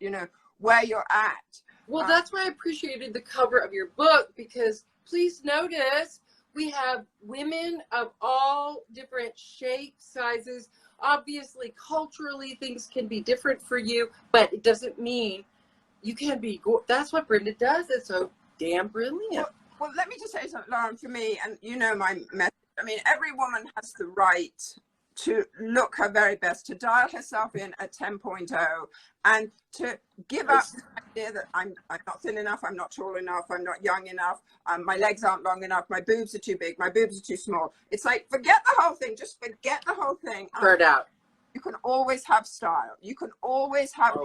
you know, where you're at. Well, that's why I appreciated the cover of your book, because please notice we have women of all different shapes, sizes. Obviously, culturally, things can be different for you, but it doesn't mean you can't be. That's what Brenda does. It's so damn brilliant. Well, let me just say something, Lauren, for me, and you know my message. I mean, every woman has the right to look her very best, to dial herself in at 10.0, and to give up the idea that I'm not thin enough, I'm not tall enough, I'm not young enough, my legs aren't long enough, my boobs are too big, my boobs are too small. It's like, forget the whole thing, just forget the whole thing. Heard out. You can always have style. You can always have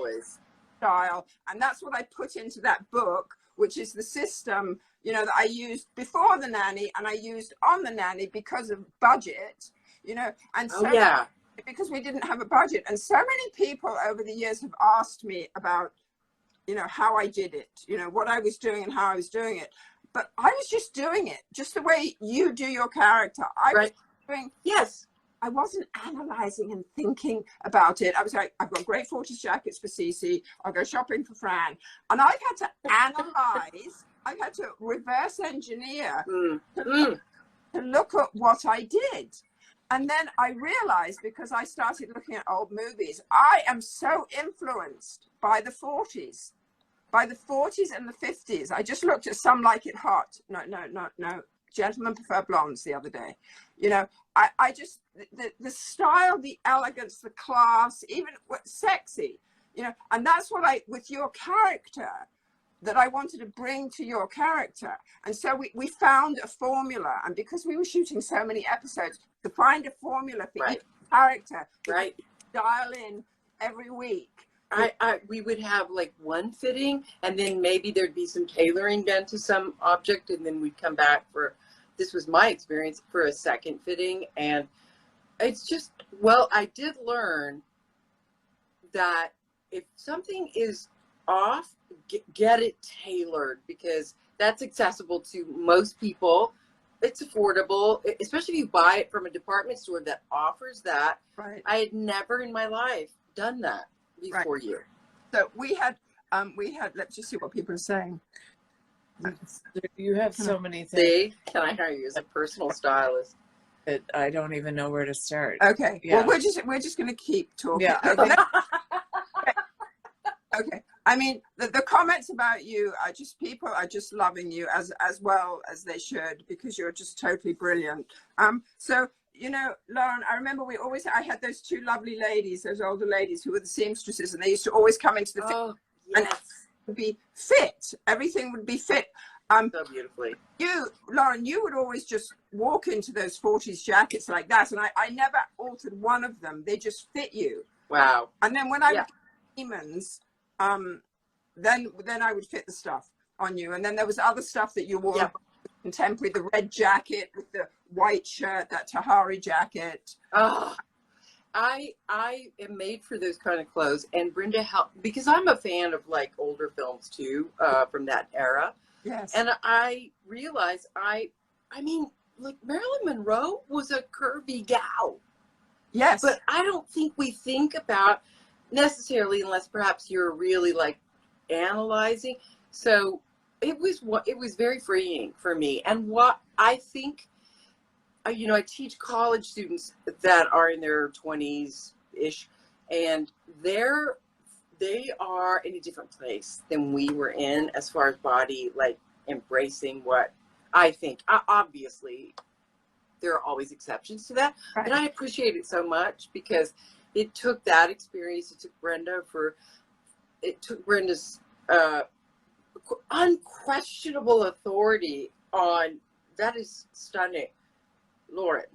style. And that's what I put into that book, which is the system, you know, that I used before the nanny and I used on the nanny because of budget. You know, and so because we didn't have a budget, and so many people over the years have asked me about, you know, how I did it, you know, what I was doing and how I was doing it. But I was just doing it just the way you do your character. I was doing, I wasn't analyzing and thinking about it. I was like, I've got great 40s jackets for Cece. I'll go shopping for Fran. And I've had to analyze, I've had to reverse engineer to look at what I did. And then I realized, because I started looking at old movies, I am so influenced by the 40s, and the 50s. I just looked at Some Like It Hot. No. Gentlemen Prefer Blondes the other day. You know, I just, the style, the elegance, the class, even sexy, you know, and that's what with your character, that I wanted to bring to your character. And so we found a formula, and because we were shooting so many episodes, to find a formula for each character, dial in every week. We would have like one fitting, and then maybe there'd be some tailoring done to some object, and then we'd come back for, this was my experience, for a second fitting. And it's just, well, I did learn that if something is off, get it tailored, because that's accessible to most people. It's affordable, especially if you buy it from a department store that offers that. I had never in my life done that before you. So we had, let's just see what people are saying. You have so many things. See, can I hire you as a personal stylist? I don't even know where to start. Okay. Well, we're just going to keep talking. Okay. I mean, the comments about you are just, people are just loving you as well as they should, because you're just totally brilliant. So, you know, Lauren, I remember I had those two lovely ladies, those older ladies who were the seamstresses, and they used to always come into the fit, and it would be fit. Everything would be fit. So beautifully. Lauren, you would always just walk into those 40s jackets like that, and I never altered one of them. They just fit you. Wow. And then when I became Demons, then I would fit the stuff on you, and then there was other stuff that you wore, contemporary, the red jacket with the white shirt, that Tahari jacket. I am made for those kind of clothes, and Brenda helped, because I'm a fan of like older films too, from that era. Yes. And I realized I mean, like Marilyn Monroe was a curvy gal. Yes. But I don't think we think about necessarily, unless perhaps you're really like analyzing. So it was very freeing for me. And what I think, you know, I teach college students that are in their 20s ish, and they are in a different place than we were in as far as body, like embracing what I think. Obviously, there are always exceptions to that, but I appreciate it so much, because it took that experience. It took Brenda's unquestionable authority on, that is stunning, Lauren.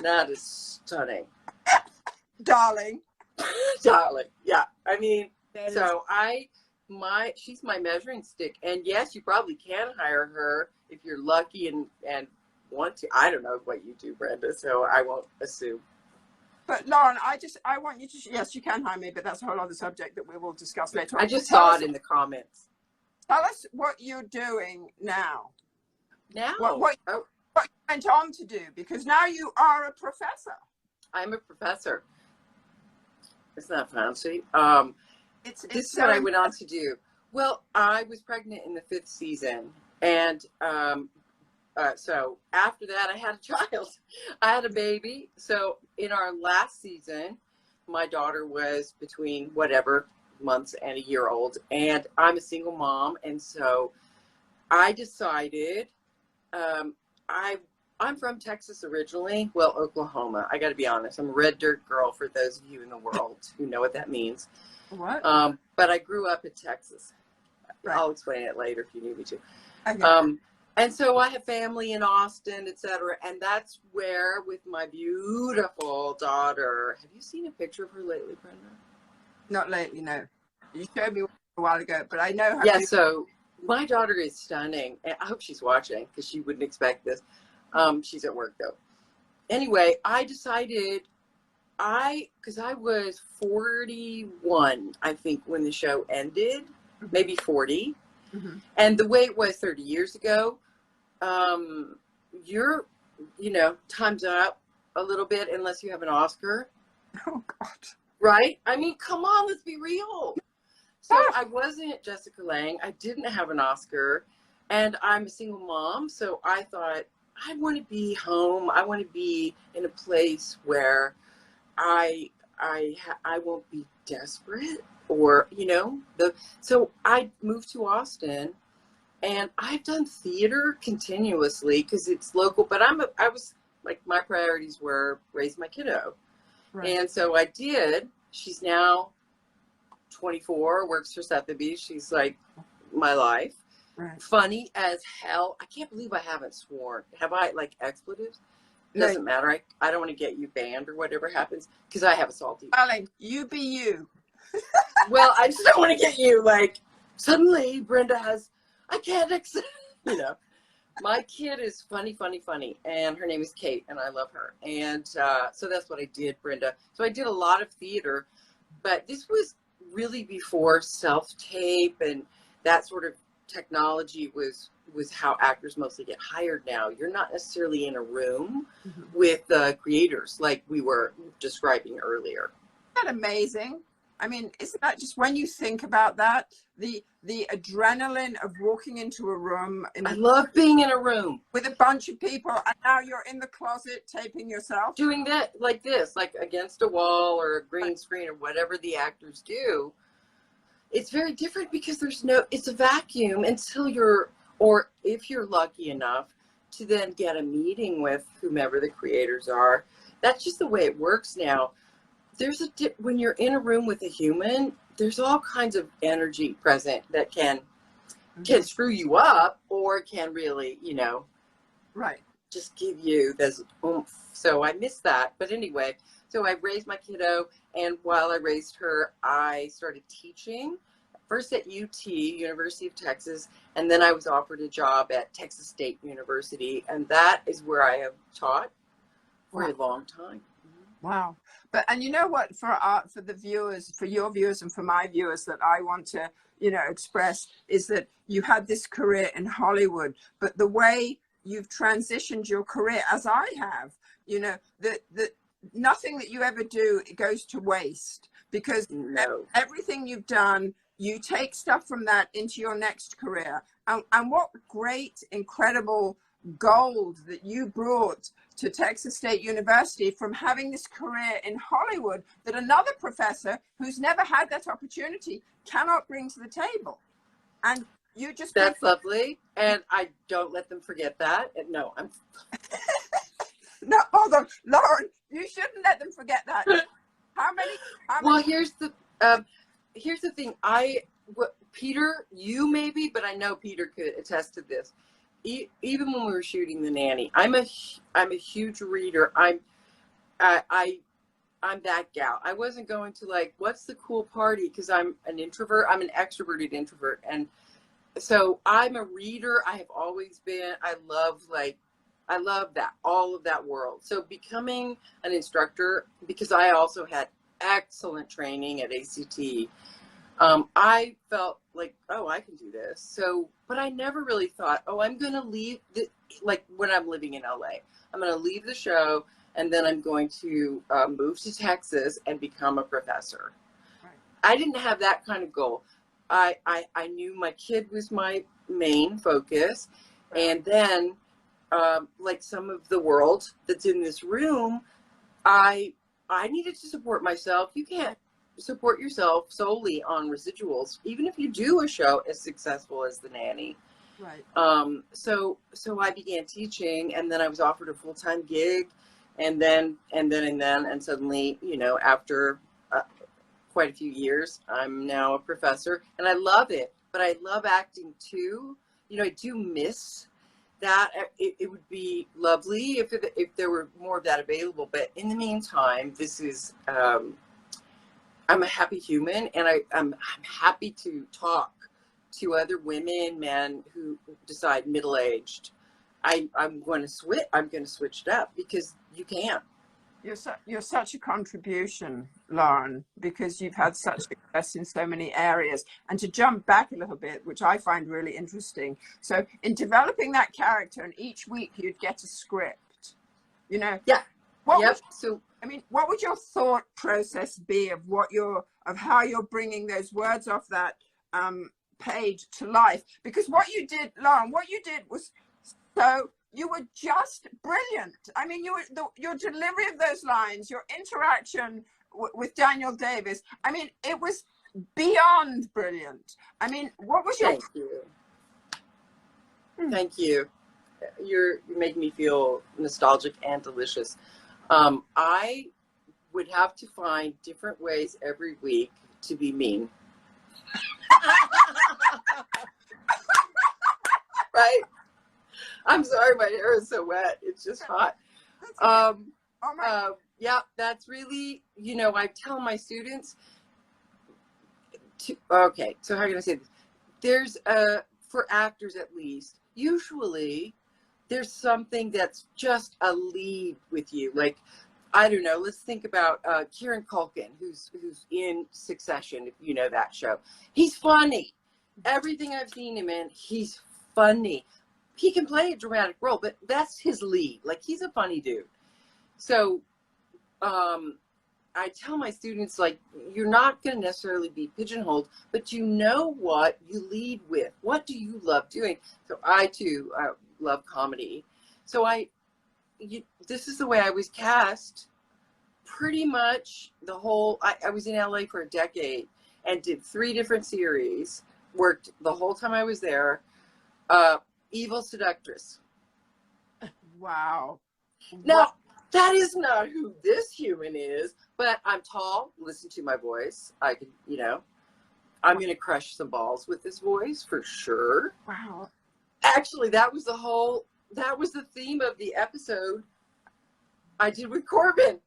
That is stunning. Darling. Yeah. I mean, she's my measuring stick. And yes, you probably can hire her if you're lucky and want to. I don't know what you do, Brenda, so I won't assume. But Lauren, I want you to, yes, you can hire me, but that's a whole other subject that we will discuss later on. I just saw it in the comments. Tell us what you're doing now. Now? What you went on to do, because now you are a professor. I'm a professor. It's not fancy. It's This is so what I went on to do. Well, I was pregnant in the 5th season, and so after that, I had a child. I had a baby. So in our last season, my daughter was between whatever months and a year old, and I'm a single mom, and so I decided I'm from Texas originally. Well, Oklahoma. I got to be honest. I'm a red dirt girl for those of you in the world who know what that means. what? But I grew up in Texas. Right. I'll explain it later if you need me to. Okay. And so I have family in Austin, etc. And that's where, with my beautiful daughter, have you seen a picture of her lately, Brenda? Not lately, no. You showed me a while ago, but I know her. Yeah, so my daughter is stunning. And I hope she's watching because she wouldn't expect this. She's at work though. Anyway, I decided because I was 41, I think, when the show ended, maybe 40. Mm-hmm. And the way it was 30 years ago, you're, time's up a little bit unless you have an Oscar. Oh, God. Right? I mean, come on, let's be real. So I wasn't Jessica Lange. I didn't have an Oscar. And I'm a single mom. So I thought, I want to be home. I want to be in a place where I won't be desperate or, so I moved to Austin, and I've done theater continuously because it's local, but I was like, my priorities were raise my kiddo. Right. And so I did. She's now 24, works for Sotheby's. She's like my life. Right. Funny as hell. I can't believe I haven't sworn. Have I, like, expletives? No. Doesn't matter. I don't want to get you banned or whatever happens because I have a salty. Darling, you be you. Well, I just don't want to get you like, suddenly Brenda I can't accept, My kid is funny, and her name is Kate, and I love her. And so that's what I did, Brenda. So I did a lot of theater, but this was really before self-tape and that sort of technology was how actors mostly get hired now. You're not necessarily in a room with creators like we were describing earlier. Isn't that amazing? I mean, isn't that just, when you think about that, the adrenaline of walking into a room I love being in a room with a bunch of people, and now you're in the closet taping yourself, doing that like this, like against a wall or a green screen or whatever the actors do. It's very different because it's a vacuum until or if you're lucky enough to then get a meeting with whomever the creators are. That's just the way it works now. When you're in a room with a human, there's all kinds of energy present that can screw you up, or can really, right, just give you this oomph. So I miss that. But anyway, so I raised my kiddo, and while I raised her, I started teaching, first at UT, University of Texas, and then I was offered a job at Texas State University, and that is where I have taught for a long time. Wow. And you know what, for the viewers, for your viewers and for my viewers, that I want to, express is that you had this career in Hollywood, but the way you've transitioned your career, as I have, that nothing that you ever do, it goes to waste, because everything you've done, you take stuff from that into your next career. And what great, incredible gold that you brought to Texas State University from having this career in Hollywood that another professor who's never had that opportunity cannot bring to the table. And you just... That's lovely. And I don't let them forget that. And no, I'm... No, hold on. Lauren, you shouldn't let them forget that. How many... Well, here's the thing. Peter, you maybe, but I know Peter could attest to this. Even when we were shooting The Nanny, I'm a huge reader. I'm that gal. I wasn't going to like, what's the cool party? Because I'm an introvert. I'm an extroverted introvert, and so I'm a reader. I have always been. I love that, all of that world. So becoming an instructor, because I also had excellent training at ACT. I felt like, oh, I can do this. So, but I never really thought, oh, I'm going to leave, like when I'm living in LA, I'm going to leave the show and then I'm going to move to Texas and become a professor. Right. I didn't have that kind of goal. I knew my kid was my main focus. Right. And then, like some of the world that's in this room, I needed to support myself. You can't support yourself solely on residuals, even if you do a show as successful as The Nanny. Right. So I began teaching, and then I was offered a full-time gig, and suddenly, you know, after quite a few years, I'm now a professor, and I love it. But I love acting too. You know, I do miss that. It would be lovely if there were more of that available. But in the meantime, this is I'm a happy human, and I'm happy to talk to other women, men who decide middle-aged. I'm going to switch it up, because you can. You're such a contribution, Lauren, because you've had such success in so many areas. And to jump back a little bit, which I find really interesting. So in developing that character, and each week you'd get a script, you know? Yeah. What Yep. what would your thought process be of how you're bringing those words off that page to life? Because what you did, Lauren, was you were just brilliant. I mean, your delivery of those lines, your interaction with Daniel Davis, I mean, it was beyond brilliant. I mean, what was your... Thank you. Thank you. You're making me feel nostalgic and delicious. I would have to find different ways every week to be mean. Right? I'm sorry, my hair is so wet. It's just hot. Yeah, that's really, you know, I tell my students okay, so how can I say this? There's for actors at least, usually there's something that's just a lead with you. Like, I don't know, let's think about Kieran Culkin, who's in Succession, if you know that show. He's funny. Everything I've seen him in, he's funny. He can play a dramatic role, but that's his lead. Like, he's a funny dude. So I tell my students, like, you're not going to necessarily be pigeonholed, but you know what you lead with. What do you love doing? So I, too, love comedy. So this is the way I was cast pretty much the whole... I was in LA for a decade and did 3 different series, worked the whole time I was there. Evil seductress. Wow. Now, that is not who this human is, but I'm tall. Listen to my voice. I can, you know, I'm going to crush some balls with this voice for sure. Wow. Actually, that was the theme of the episode I did with Corbin.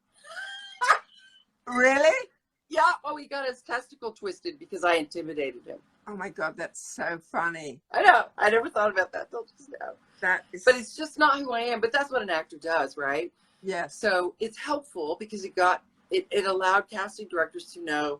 Really? Yeah. Oh, he got his testicle twisted because I intimidated him. Oh my God, that's so funny. I know. I never thought about that till just now. But it's just not who I am. But that's what an actor does, right? Yes. So it's helpful because it allowed casting directors to know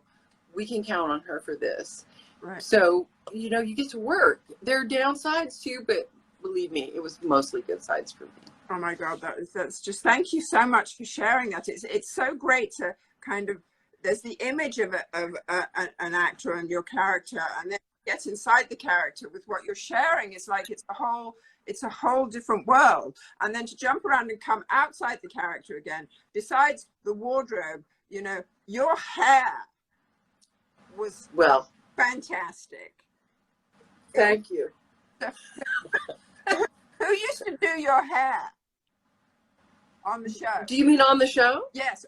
we can count on her for this. Right. So, you know, you get to work. There are downsides too, but believe me, it was mostly good sides for me. Oh my God, that's just, thank you so much for sharing that. It's so great to kind of, there's the image of an actor and your character, and then get inside the character with what you're sharing. It's like it's a whole different world. And then to jump around and come outside the character again, besides the wardrobe, you know, your hair was fantastic. Thank you. Who used to do your hair on the show? Do you mean on the show? Yes.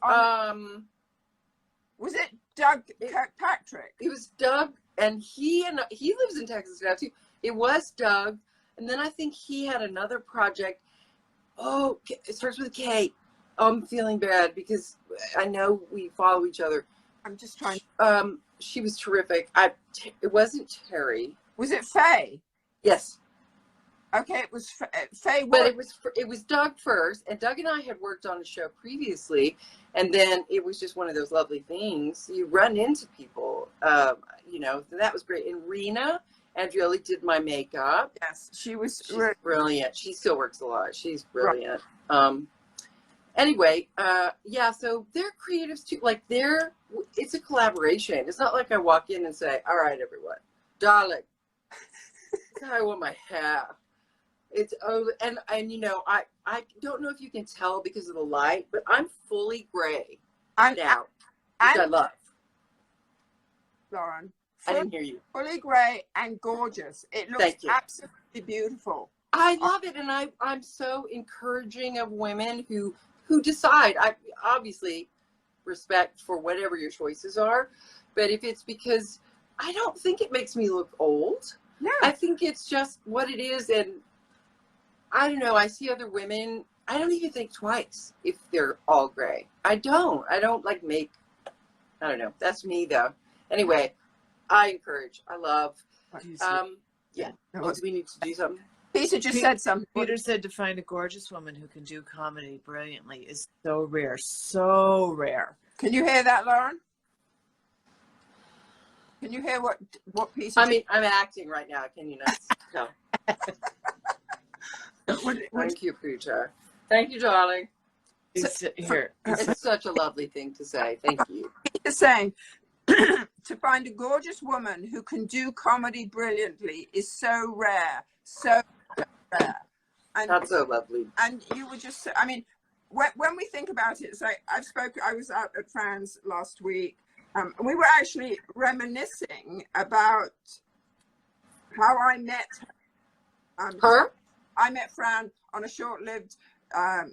Was it Doug Kirkpatrick? It was Doug, and he lives in Texas now too. It was Doug, and then I think he had another project. Oh, it starts with a K. Oh, I'm feeling bad because I know we follow each other. I'm just trying. She was terrific. It wasn't Terry. Was it Faye? Yes. Okay, it was Faye. But it was Doug first, and Doug and I had worked on a show previously, and then it was just one of those lovely things. You run into people, you know, that was great. And Rena Andrioli did my makeup. Yes, she's brilliant. She still works a lot. She's brilliant. Right. Anyway, yeah, so they're creatives too. Like it's a collaboration. It's not like I walk in and say, all right, everyone, darling, this is how I want my hair. It's, oh, and you know, I don't know if you can tell because of the light, but I'm fully gray now, which I love. Lauren, I didn't hear you. fully gray and gorgeous. It looks absolutely beautiful. I love it, and I'm so encouraging of women who decide. I obviously respect for whatever your choices are, but if it's because I don't think it makes me look old. No. I think it's just what it is, and I don't know. I see other women. I don't even think twice if they're all gray. I don't like make. I don't know. That's me though. Anyway, I encourage. I love. Yeah. Oh, do we need to do something? Peter just said something. Peter said to find a gorgeous woman who can do comedy brilliantly is so rare. So rare. Can you hear that, Lauren? Can you hear what Peter? I mean, I'm acting right now. Can you not? No. Thank you, Peter. Thank you, darling. Here. It's such a lovely thing to say. Thank you. Peter's saying to find a gorgeous woman who can do comedy brilliantly is so rare. So rare. And that's so lovely. And you were just, I mean, when we think about it, it's like I was out at Fran's last week, and we were actually reminiscing about how I met her. I met Fran on a short-lived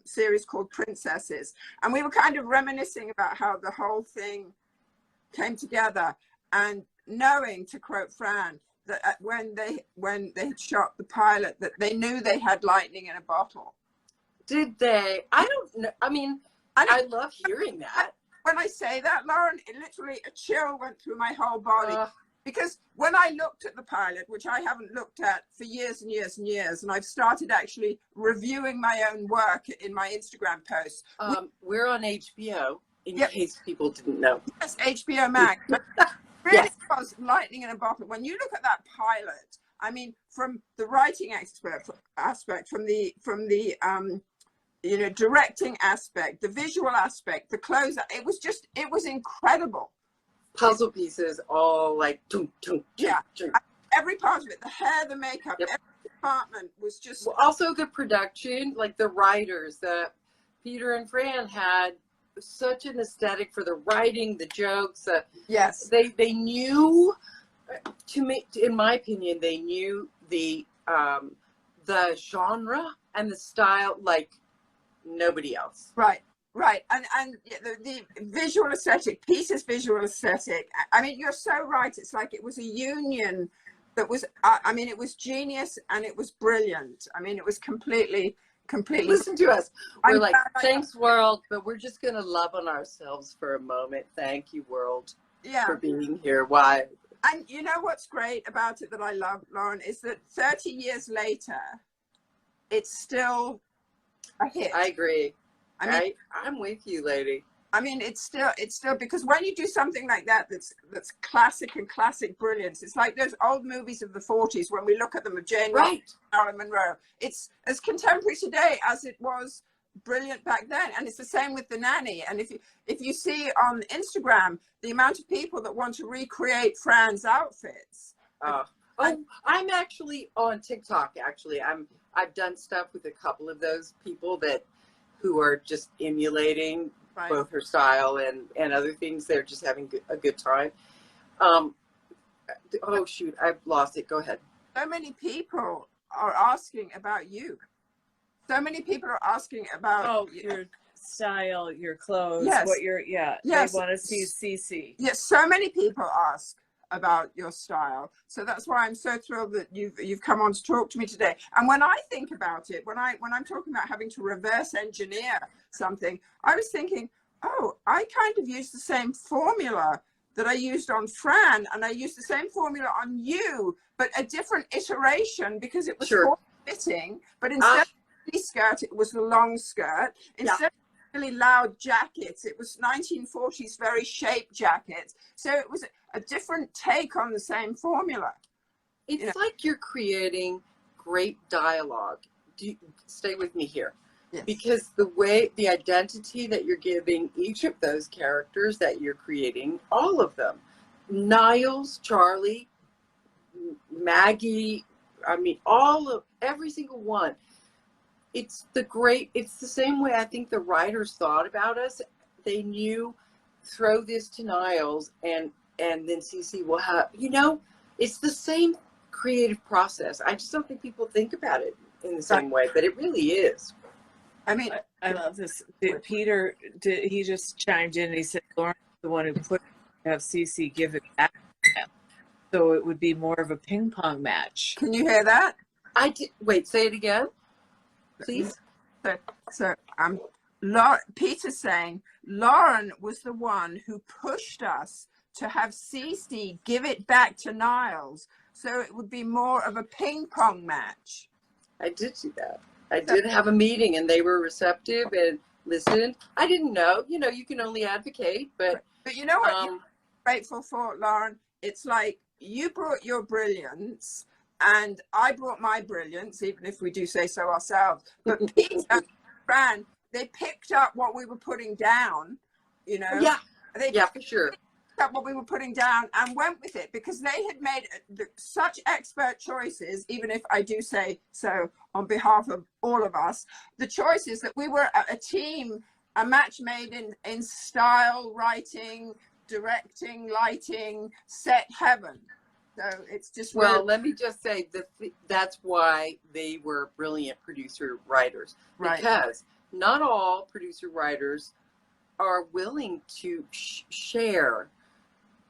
series called Princesses, and we were kind of reminiscing about how the whole thing came together, and knowing, to quote Fran, that when they had shot the pilot, that they knew they had lightning in a bottle. Did they? I don't know. I mean, I love hearing that. When I say that, Lauren, it literally, a chill went through my whole body. Because when I looked at the pilot, which I haven't looked at for years and years and years, and I've started actually reviewing my own work in my Instagram posts. We're on HBO, in case people didn't know. Yes, HBO Max. Really was lightning in a bottle. When you look at that pilot, I mean, from the writing aspect, from the you know, directing aspect, the visual aspect, the clothes, it was incredible. Puzzle pieces, all like every part of it, the hair, the makeup, every department was just. Well, also the production, like the writers, Peter and Fran had such an aesthetic for the writing, the jokes. Yes, they knew. In my opinion, they knew the genre and the style like nobody else. Right, and the visual aesthetic, Peter's visual aesthetic. I mean, you're so right. It's like it was a union that was. I mean, it was genius and it was brilliant. I mean, it was completely. Listen to us. We're like, thanks, world, but we're just gonna love on ourselves for a moment. Thank you, world, for being here. Why? And you know what's great about it that I love, Lauren, is that 30 years later, it's still a hit. I agree. I mean, I'm with you, lady. I mean, it's still because when you do something like that, that's classic and classic brilliance. It's like those old movies of the 40s when we look at them of Jane Austen, Marilyn Monroe. It's as contemporary today as it was brilliant back then, and it's the same with The Nanny. And if you see on Instagram the amount of people that want to recreate Fran's outfits. I'm actually on TikTok. Actually, I've done stuff with a couple of those people who are just emulating both her style and other things. They're just having a good time. Oh shoot, I've lost it. Go ahead. So many people are asking about you. So many people are asking about your style, your clothes, what you're they want to see CC. Yes, so many people ask about your style. So that's why I'm so thrilled that you've come on to talk to me today. And when I think about it, when I'm talking about having to reverse engineer something, I was thinking, oh, I kind of used the same formula that I used on Fran, and I used the same formula on you, but a different iteration because it was fitting. But instead of the skirt, it was the long skirt. Instead of really loud jackets, it was 1940s very shaped jackets. So it was a different take on the same formula. It's like you're creating great dialogue. Stay with me here. Yes. because the identity that you're giving each of those characters that you're creating, all of them, Niles, Charlie, Maggie, I mean, every single one. It's the same way I think the writers thought about us. They knew, throw this to Niles and then Cece will have, it's the same creative process. I just don't think people think about it in the same way, but it really is. I mean, I love this. Peter, he just chimed in and he said, Lauren's the one who put have Cece give it back to him. So it would be more of a ping pong match. can you hear that? Wait, say it again, please. So Peter's saying Lauren was the one who pushed us to have Cece give it back to Niles, so it would be more of a ping pong match. I did see that. I did have a meeting and they were receptive and listened. I didn't know, you can only advocate, but you know what you're grateful for, Lauren? It's like you brought your brilliance and I brought my brilliance, even if we do say so ourselves. But Peter and Fran, they picked up what we were putting down, Yeah, for sure. Up what we were putting down and went with it, because they had made such expert choices, even if I do say so on behalf of all of us, the choices that we were a team, a match made in style, writing, directing, lighting, set heaven. So it's just let me just say that's why they were brilliant producer writers, because not all producer writers are willing to share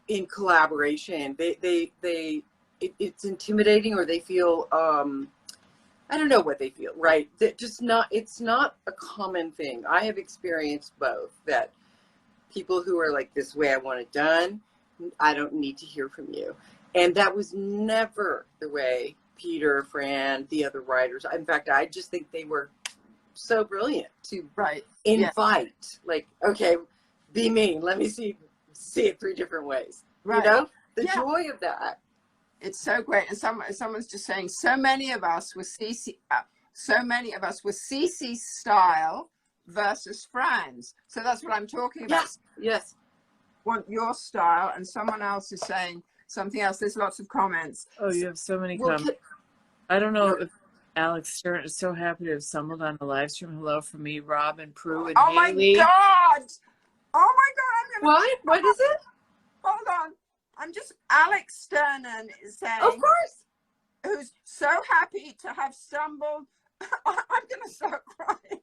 in collaboration. It's intimidating, or they feel I don't know what they feel, right? It's not a common thing. I have experienced both, that people who are like, this way I want it done, I don't need to hear from you. And that was never the way Peter, Fran, the other writers. In fact, I just think they were so brilliant to invite, like, okay, be me. Let me see it 3 different ways. Right. The joy of that. It's so great. And someone's just saying, so many of us were Cece's style versus Fran's. So that's what I'm talking about. Yes. Want your style, and someone else is saying something else. There's lots of comments. Oh, you have so many comments. I don't know if Alex Stern is so happy to have stumbled on the live stream. Hello from me, Rob and Prue and Haley. My God! Oh my God! What? What is it? Hold on. Alex Sternan is saying, of course, who's so happy to have stumbled. I'm going to start crying.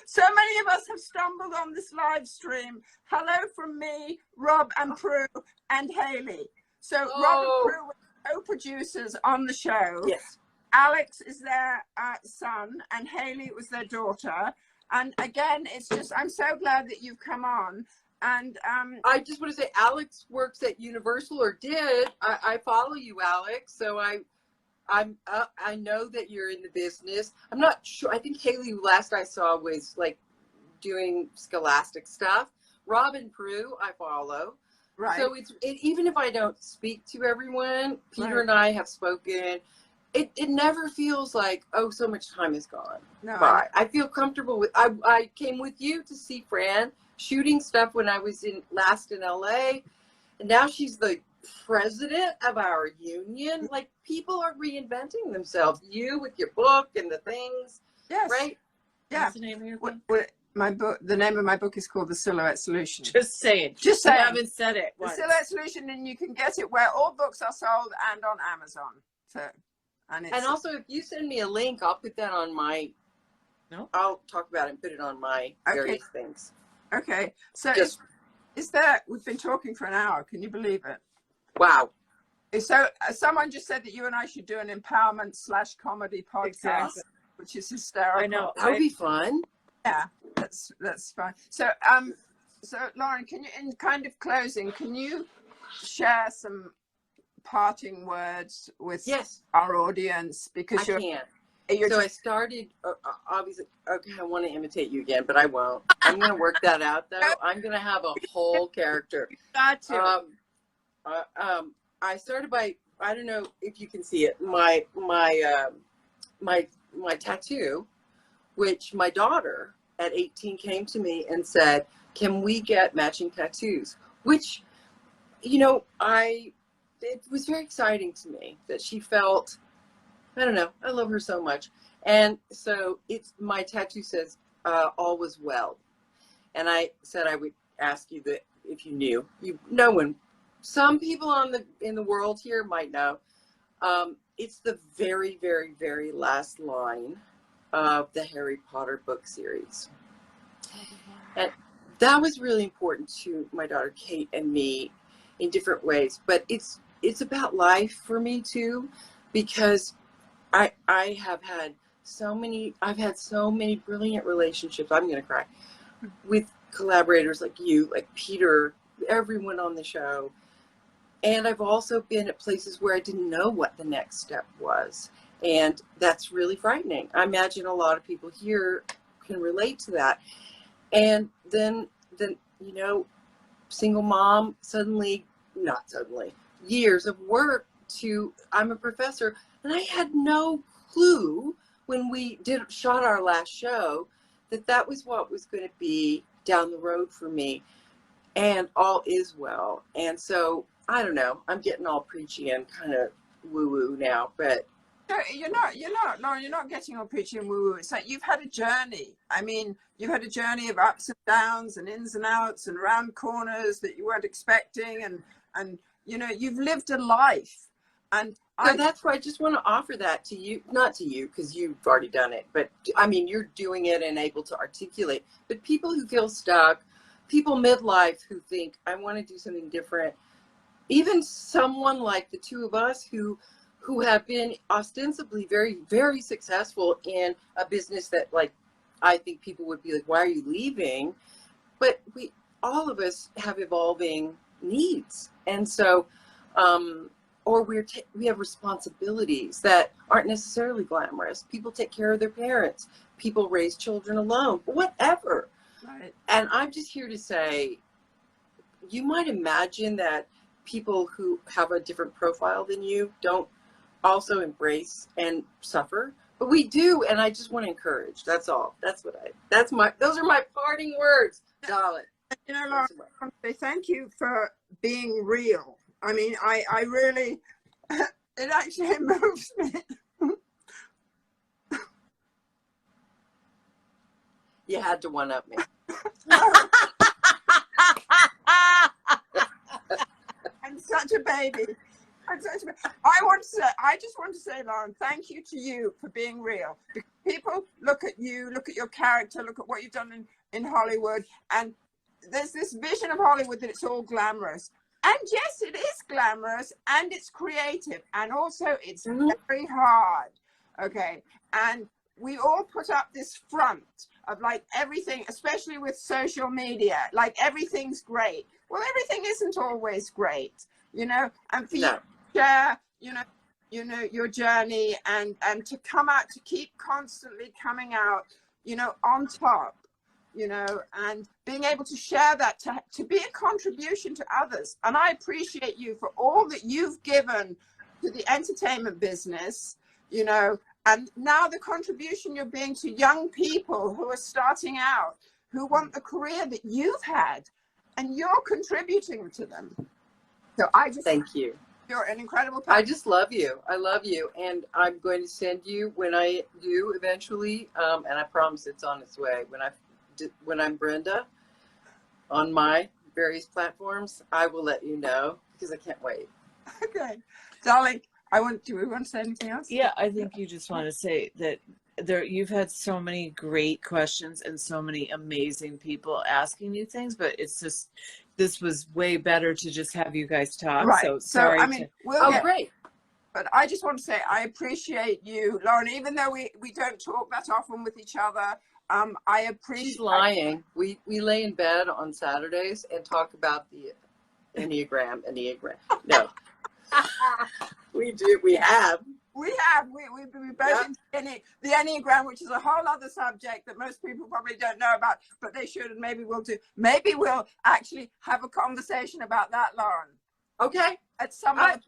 So many of us have stumbled on this live stream. Hello from me, Rob and Prue and Haley. So Rob and Prue were co-producers on the show. Yes. Alex is their son and Haley was their daughter. And again, I'm so glad that you've come on. And I just want to say, Alex works at Universal, or did. I follow you, Alex. So I know that you're in the business. I'm not sure. I think Haley, last I saw, was like doing Scholastic stuff. Rob and Prue, I follow. Right. So even if I don't speak to everyone, Peter and I have spoken. It never feels like, so much time is gone by. I feel comfortable with. I came with you to see Fran shooting stuff when I was last in LA, and now she's the president of our union. Like, people are reinventing themselves. You with your book and the things. Yes. Right. Yeah. What's the name of your book? My book. The name of my book is called The Silhouette Solution. Just saying. Just saying. I haven't said it. The Silhouette Solution, and you can get it where all books are sold and on Amazon. So, and also, if you send me a link, I'll put that on my. No. I'll talk about it and put it on my various things. Okay. So we've been talking for an hour. Can you believe it? Wow. So someone just said that you and I should do an empowerment/comedy podcast, exactly. Which is hysterical. I know. That would be fun. Yeah, that's fine. So Lauren, can you, in kind of closing, can you share some parting words with our audience? Because I can't. I started, obviously, okay, I want to imitate you again, but I won't. I'm going to work that out, though. I'm going to have a whole character. Got to. I started by, I don't know if you can see it, my tattoo which my daughter at 18 came to me and said, can we get matching tattoos? Which, you know, it was very exciting to me that she felt, I don't know, I love her so much. And so my tattoo says, all was well. And I said I would ask you that if you knew. No one, some people in the world here might know. It's the very, very, very last line of the Harry Potter book series. And that was really important to my daughter Kate and me in different ways. But it's about life for me too, because I've had so many brilliant relationships. I'm gonna cry, with collaborators like you, like Peter, everyone on the show. And I've also been at places where I didn't know what the next step was. And that's really frightening. I imagine a lot of people here can relate to that. And then, you know, single mom, not suddenly, years of work I'm a professor. And I had no clue when we shot our last show that was what was going to be down the road for me. And all is well. And so, I don't know, I'm getting all preachy and kind of woo-woo now, but. No, you're not, Lauren, you're not getting all preachy and woo-woo. It's like you've had a journey. I mean, you've had a journey of ups and downs and ins and outs and round corners that you weren't expecting. And you know, you've lived a life. And So that's why I just want to offer that to you, not to you, because you've already done it, but I mean, you're doing it and able to articulate. But people who feel stuck, people midlife who think, I want to do something different, even someone like the two of us who have been ostensibly very, very successful in a business that, like, I think people would be like, why are you leaving? But all of us have evolving needs. And so, or we have responsibilities that aren't necessarily glamorous. People take care of their parents. People raise children alone, whatever. Right. And I'm just here to say, you might imagine that people who have a different profile than you don't also embrace and suffer, but we do. And I just want to encourage. That's all. Those are my parting words, darling. You know, Lauren, I want to say thank you for being real. I mean, I really, it actually moves me. You had to one-up me. I'm such a baby. I just want to say, Lauren, thank you to you for being real. Because people look at you, look at your character, look at what you've done in Hollywood, and there's this vision of Hollywood that it's all glamorous. And yes, it is glamorous and it's creative, and also it's very hard. Okay. And we all put up this front of like everything, especially with social media, like everything's great. Well, everything isn't always great, you know, and for you to share, you know, your journey and to come out, to keep constantly coming out, you know, on top, you know, and being able to share that, to be a contribution to others. And I appreciate you for all that you've given to the entertainment business, you know, and now the contribution you're being to young people who are starting out, who want the career that you've had, and you're contributing to them. So I just thank you. You're an incredible person. I just love you. I love you. And I'm going to send you, when I do eventually, and I promise it's on its way, when I'm Brenda on my various platforms, I will let you know, because I can't wait. Okay. Darling, do we want to say anything else? Yeah, I think you just want to say that you've had so many great questions and so many amazing people asking you things, but it's just, this was way better to just have you guys talk. Right. So sorry. I mean, great. But I just want to say I appreciate you, Lauren, even though we don't talk that often with each other. I appreciate. She's lying. We lay in bed on Saturdays and talk about the Enneagram. No. We do. We have. We both into the Enneagram, which is a whole other subject that most people probably don't know about, but they should, and maybe we'll do. Maybe we'll actually have a conversation about that, Lauren. Okay. At some other.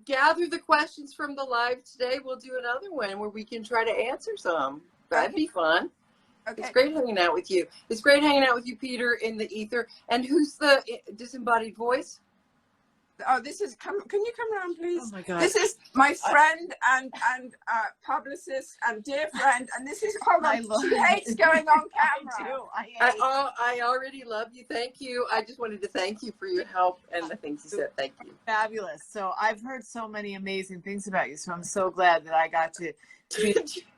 Gather the questions from the live today. We'll do another one where we can try to answer some. That'd be fun. Okay. It's great hanging out with you. It's great hanging out with you, Peter, in the ether. And who's the disembodied voice? Oh, this is, can you come around, please? Oh my God. This is my friend and publicist and dear friend, and this is, hold I on, love she hates going on camera. I already love you. Thank you. I just wanted to thank you for your help and the things you said. Thank you. Fabulous. So I've heard so many amazing things about you. So I'm so glad that I got to be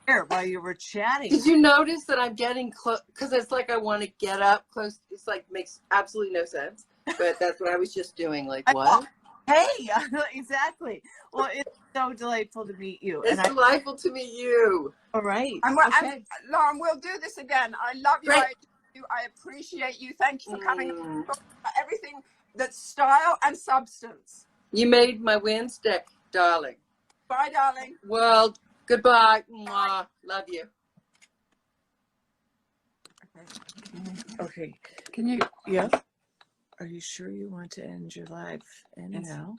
here while you were chatting. Did you notice that I'm getting close? Because it's like I want to get up close. It's like makes absolutely no sense. But that's what I was just doing. Like, what? Hey, exactly. Well, it's so delightful to meet you. It's delightful to meet you. All right. And, Okay. Lauren, we'll do this again. I love you. Great. I appreciate you. Thank you for coming. Everything that's style and substance. You made my Wednesday, darling. Bye, darling. Well, goodbye. Mwah. Love you. Okay. Can you? Yes. Are you sure you want to end your live now?